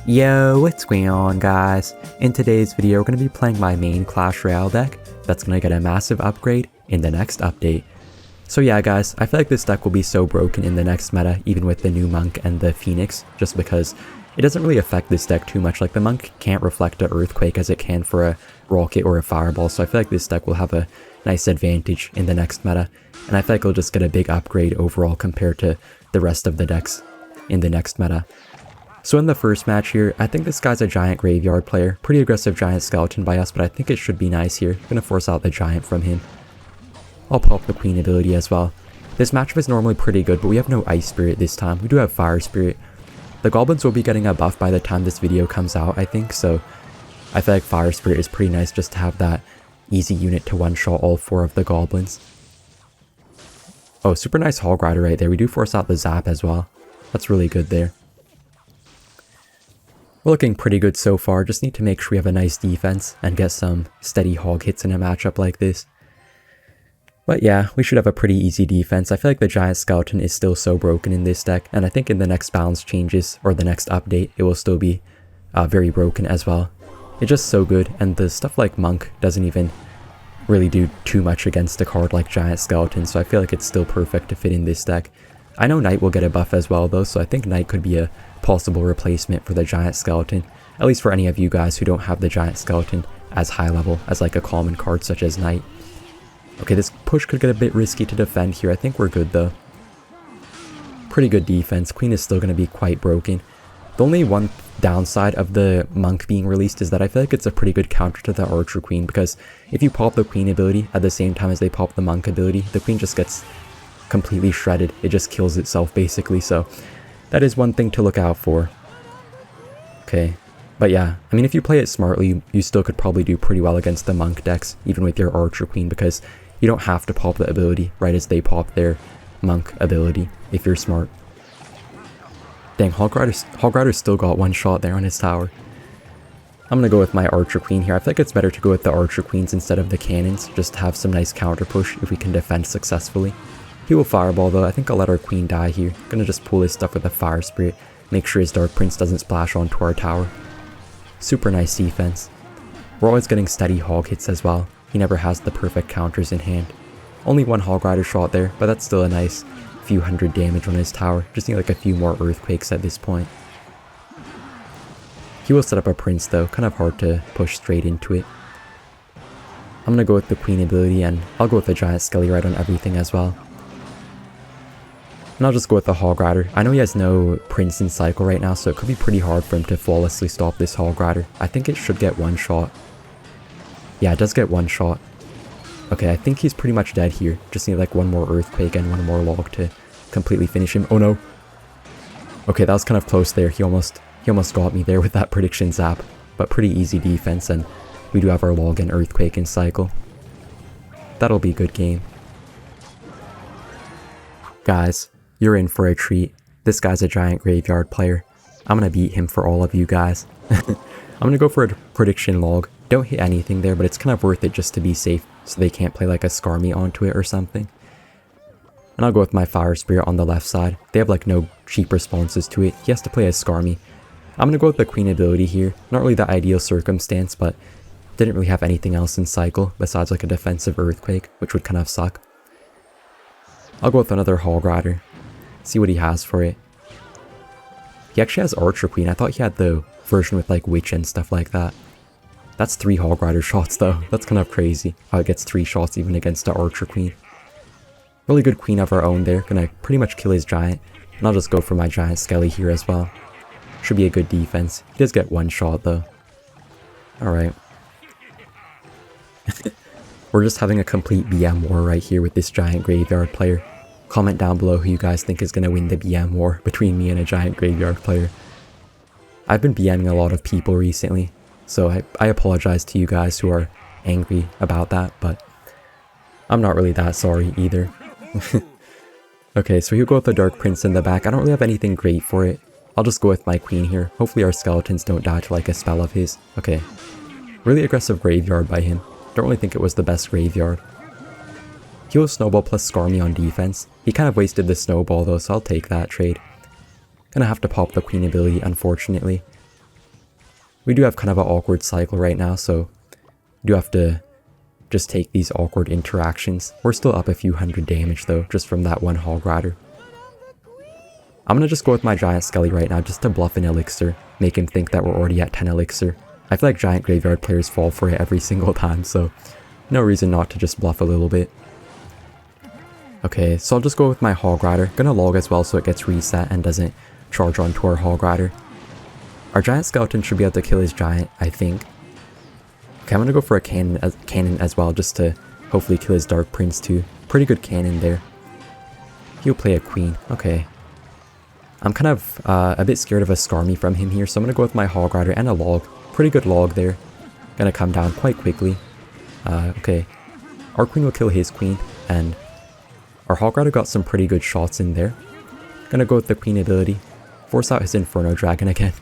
Yo, what's going on guys? In today's video we're going to be playing my main Clash Royale deck that's going to get a massive upgrade in the next update. So yeah guys, I feel like this deck will be so broken in the next meta even with the new Monk and the Phoenix, just because it doesn't really affect this deck too much. Like the Monk can't reflect an Earthquake as it can for a Rocket or a Fireball, so I feel like this deck will have a nice advantage in the next meta, and I feel like it'll just get a big upgrade overall compared to the rest of the decks in the next meta. So in the first match here, I think this guy's a Giant Graveyard player. Pretty aggressive Giant Skeleton by us, but I think it should be nice here. Gonna force out the Giant from him. I'll pop the Queen ability as well. This matchup is normally pretty good, but we have no Ice Spirit this time. We do have Fire Spirit. The Goblins will be getting a buff by the time this video comes out, I think, so I feel like Fire Spirit is pretty nice just to have that easy unit to one-shot all 4 of the Goblins. Oh, super nice Hog Rider right there. We do force out the Zap as well. That's really good there. We're looking pretty good so far, just need to make sure we have a nice defense and get some steady hog hits in a matchup like this. But yeah, we should have a pretty easy defense. I feel like the Giant Skeleton is still so broken in this deck, and I think in the next balance changes, or the next update, it will still be very broken as well. It's just so good, and the stuff like Monk doesn't even really do too much against a card like Giant Skeleton, so I feel like it's still perfect to fit in this deck. I know Knight will get a buff as well though, so I think Knight could be a possible replacement for the Giant Skeleton, at least for any of you guys who don't have the Giant Skeleton as high level as like a common card such as Knight. Okay, this push could get a bit risky to defend here. I think we're good though. Pretty good defense. Queen is still going to be quite broken. The only one downside of the Monk being released is that I feel like it's a pretty good counter to the Archer Queen, because if you pop the Queen ability at the same time as they pop the Monk ability, the Queen just gets completely shredded. It just kills itself basically, so that is one thing to look out for. Okay, but yeah, I mean if you play it smartly, you still could probably do pretty well against the Monk decks, even with your Archer Queen, because you don't have to pop the ability right as they pop their Monk ability if you're smart. Dang, Hog Rider still got one shot there on his tower. I'm gonna go with my Archer Queen here. I feel like it's better to go with the Archer Queens instead of the Cannons, just to have some nice counter push if we can defend successfully. He will Fireball though. I think I'll let our Queen die here. Gonna just pull his stuff with a Fire Spirit. Make sure his Dark Prince doesn't splash onto our tower. Super nice defense. We're always getting steady hog hits as well. He never has the perfect counters in hand. Only one Hog Rider shot there, but that's still a nice few hundred damage on his tower. Just need like a few more Earthquakes at this point. He will set up a Prince though. Kind of hard to push straight into it. I'm gonna go with the Queen ability, and I'll go with the Giant Skelly right on everything as well. And I'll just go with the Hog Rider. I know he has no Prince in cycle right now, so it could be pretty hard for him to flawlessly stop this Hog Rider. I think it should get one shot. Yeah, it does get one shot. Okay, I think he's pretty much dead here. Just need like one more Earthquake and one more log to completely finish him. Oh no. Okay, that was kind of close there. He almost got me there with that prediction zap. But pretty easy defense, and we do have our log and Earthquake in cycle. That'll be a good game. Guys, you're in for a treat. This guy's a Giant Graveyard player. I'm gonna beat him for all of you guys. I'm gonna go for a prediction log. Don't hit anything there, but it's kind of worth it just to be safe, so they can't play like a Skarmy onto it or something. And I'll go with my Fire Spirit on the left side. They have like no cheap responses to it. He has to play as Skarmy. I'm gonna go with the Queen ability here. Not really the ideal circumstance, but didn't really have anything else in cycle besides like a defensive Earthquake, which would kind of suck. I'll go with another Hog Rider. See what he has for it. He actually has Archer Queen. I thought he had the version with like Witch and stuff like that. That's 3 Hog Rider shots though. That's kind of crazy how it gets 3 shots even against the Archer Queen. Really good Queen of our own there. Gonna pretty much kill his Giant. And I'll just go for my Giant Skelly here as well. Should be a good defense. He does get one shot though. Alright. We're just having a complete BM war right here with this Giant Graveyard player. Comment down below who you guys think is going to win the BM war between me and a Giant Graveyard player. I've been BMing a lot of people recently, so I apologize to you guys who are angry about that, but I'm not really that sorry either. Okay, so he'll go with the Dark Prince in the back. I don't really have anything great for it. I'll just go with my Queen here. Hopefully our skeletons don't die to like a spell of his. Okay. Really aggressive Graveyard by him. Don't really think it was the best Graveyard. He will Snowball plus Skarmy on defense. He kind of wasted the Snowball though, so I'll take that trade. Gonna have to pop the Queen ability, unfortunately. We do have kind of an awkward cycle right now, so we do have to just take these awkward interactions. We're still up a few hundred damage though, just from that one Hog Rider. I'm gonna just go with my Giant Skelly right now just to bluff an Elixir, make him think that we're already at 10 Elixir. I feel like Giant Graveyard players fall for it every single time, so no reason not to just bluff a little bit. Okay, so I'll just go with my Hog Rider. Gonna log as well so it gets reset and doesn't charge onto our Hog Rider. Our Giant Skeleton should be able to kill his Giant, I think. Okay, I'm gonna go for a cannon as well just to hopefully kill his Dark Prince too. Pretty good cannon there. He'll play a Queen, okay. I'm kind of a bit scared of a Skarmy from him here, so I'm gonna go with my Hog Rider and a log. Pretty good log there. Gonna come down quite quickly. Okay. Our Queen will kill his Queen, and our Hog Rider got some pretty good shots in there. Gonna go with the Queen ability. Force out his Inferno Dragon again.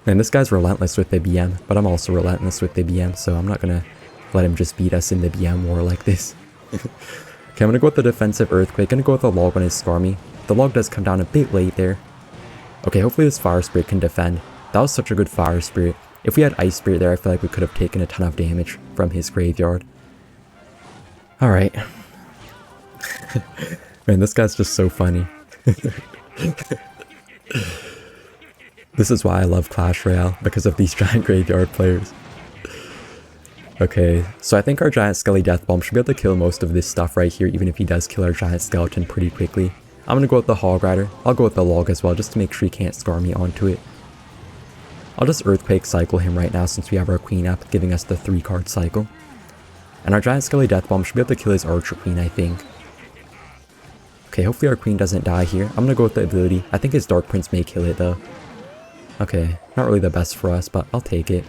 Man, this guy's relentless with the BM, but I'm also relentless with the BM, so I'm not gonna let him just beat us in the BM war like this. Okay, I'm gonna go with the defensive Earthquake. Gonna go with the log on his Skarmy. The log does come down a bit late there. Okay, hopefully this Fire Spirit can defend. That was such a good Fire Spirit. If we had Ice Spirit there, I feel like we could have taken a ton of damage from his graveyard. Alright. Man, this guy's just so funny. This is why I love Clash Royale, because of these giant graveyard players. Okay, so I think our Giant Skelly Death Bomb should be able to kill most of this stuff right here, even if he does kill our Giant Skeleton pretty quickly. I'm gonna go with the Hog Rider. I'll go with the log as well, just to make sure he can't scar me onto it. I'll just Earthquake cycle him right now since we have our Queen up, giving us the 3-card cycle. And our Giant Skelly Death Bomb should be able to kill his Archer Queen, I think. Okay, hopefully our Queen doesn't die here. I'm gonna go with the ability. I think his Dark Prince may kill it though. Okay, not really the best for us, but I'll take it.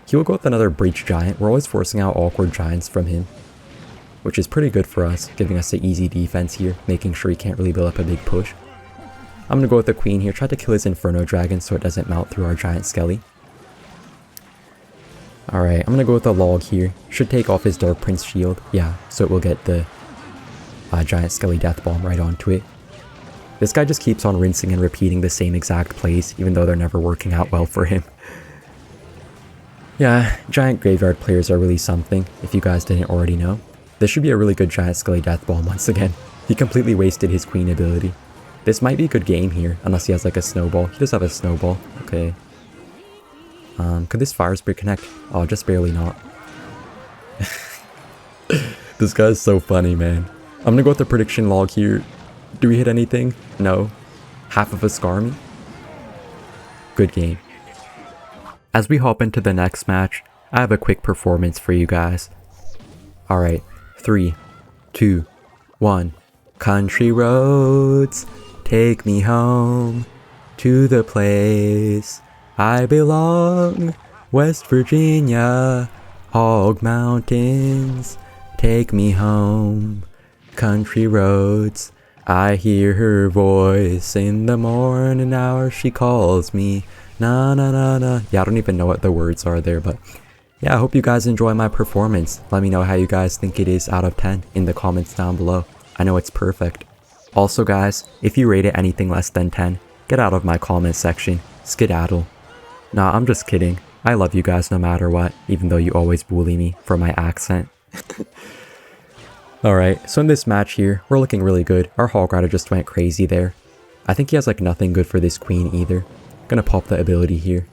He will go with another Breach Giant. We're always forcing out awkward Giants from him, which is pretty good for us, giving us an easy defense here, making sure he can't really build up a big push. I'm gonna go with the Queen here, try to kill his Inferno Dragon so it doesn't mount through our Giant Skelly. Alright, I'm gonna go with the log here. Should take off his Dark Prince shield, yeah, so it will get the Giant Skelly Death Bomb right onto it. This guy just keeps on rinsing and repeating the same exact plays, even though they're never working out well for him. Yeah, Giant Graveyard players are really something, if you guys didn't already know. This should be a really good Giant Skelly Death Bomb once again. He completely wasted his Queen ability. This might be a good game here, unless he has like a Snowball. He does have a Snowball, okay. Could this Fire Spirit connect? Oh, just barely not. This guy's so funny, man. I'm gonna go with the prediction log here. Do we hit anything? No. Half of a Skarmy? Good game. As we hop into the next match, I have a quick performance for you guys. Alright, 3, 2, 1. Country roads, take me home to the place I belong. West Virginia, Hog Mountains, take me home. Country roads, I hear her voice in the morning hour, she calls me, na na na na. Yeah, I don't even know what the words are there, but yeah, I hope you guys enjoy my performance. Let me know how you guys think it is out of 10 in the comments down below. I know it's perfect. Also guys, if you rate it anything less than 10, get out of my comment section, skedaddle. Nah, I'm just kidding. I love you guys no matter what, even though you always bully me for my accent. Alright, so in this match here, we're looking really good. Our Hog Rider just went crazy there. I think he has like nothing good for this Queen either. Gonna pop the ability here.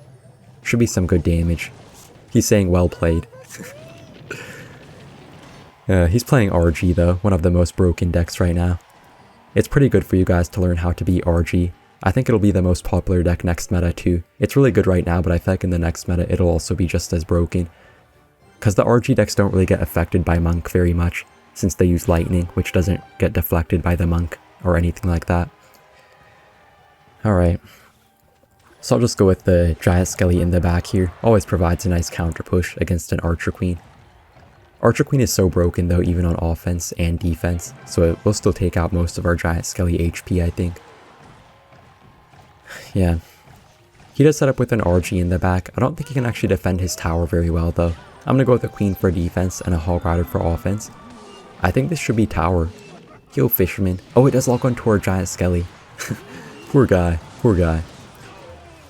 Should be some good damage. He's saying well played. He's playing RG though, one of the most broken decks right now. It's pretty good for you guys to learn how to beat RG. I think it'll be the most popular deck next meta too. It's really good right now, but I feel like in the next meta it'll also be just as broken. Because the RG decks don't really get affected by Monk very much, since they use Lightning, which doesn't get deflected by the Monk or anything like that. Alright. So I'll just go with the Giant Skelly in the back here. Always provides a nice counter push against an Archer Queen. Archer Queen is so broken though, even on offense and defense, so it will still take out most of our Giant Skelly HP, I think. Yeah. He does set up with an RG in the back. I don't think he can actually defend his tower very well though. I'm gonna go with a Queen for defense and a Hog Rider for offense. I think this should be tower. Heal Fisherman. Oh, it does lock onto our Giant Skelly. Poor guy. Poor guy.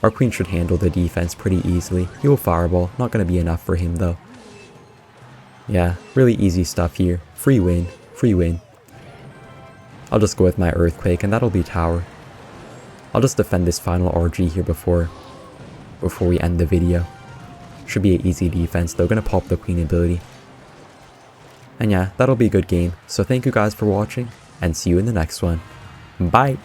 Our queen should handle the defense pretty easily. He will fireball, not going to be enough for him though. Yeah, really easy stuff here. Free win, free win. I'll just go with my earthquake and that'll be tower. I'll just defend this final RG here before we end the video. Should be an easy defense though, gonna pop the queen ability. And yeah, that'll be a good game. So thank you guys for watching, and see you in the next one. Bye!